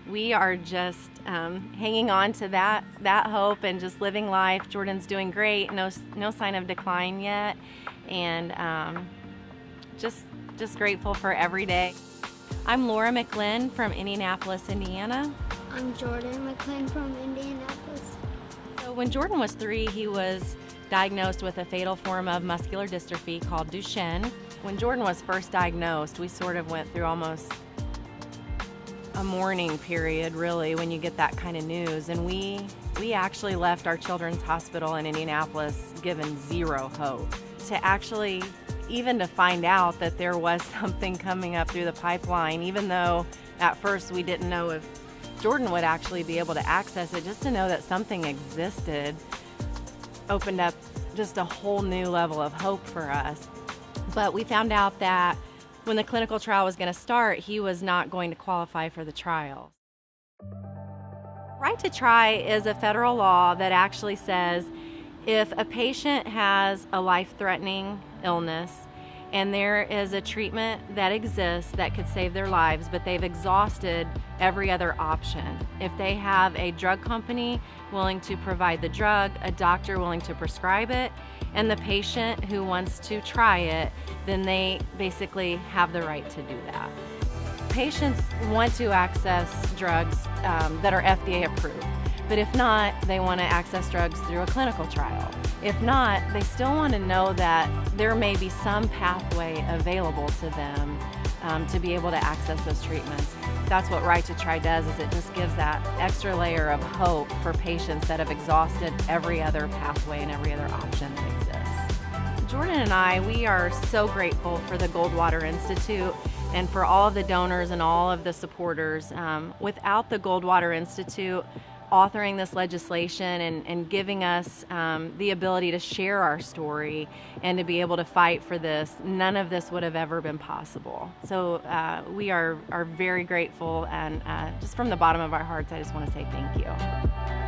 We are just hanging on to that hope and just living life. Jordan's doing great, no sign of decline yet, and just grateful for every day. I'm Laura McLinn from Indianapolis, Indiana. I'm Jordan McLinn from Indianapolis. So when Jordan was 3, he was diagnosed with a fatal form of muscular dystrophy called Duchenne. When Jordan was first diagnosed, we sort of went through almost a mourning period, really, when you get that kind of news. And we actually left our children's hospital in Indianapolis given zero hope. To actually, even to find out that there was something coming up through the pipeline, even though at first we didn't know if Jordan would actually be able to access it, just to know that something existed opened up just a whole new level of hope for us. But we found out that when the clinical trial was going to start, he was not going to qualify for the trial. Right to try is a federal law that actually says if a patient has a life-threatening illness and there is a treatment that exists that could save their lives, but they've exhausted every other option. If they have a drug company willing to provide the drug, a doctor willing to prescribe it, and the patient who wants to try it, then they basically have the right to do that. Patients want to access drugs that are FDA approved, but if not, they want to access drugs through a clinical trial. If not, they still want to know that there may be some pathway available to them to be able to access those treatments. That's what Right to Try does, is it just gives that extra layer of hope for patients that have exhausted every other pathway and every other option that exists. Jordan and I, we are so grateful for the Goldwater Institute and for all of the donors and all of the supporters. Without the Goldwater Institute authoring this legislation and giving us the ability to share our story and to be able to fight for this, none of this would have ever been possible. So we are very grateful, and just from the bottom of our hearts, I just want to say thank you.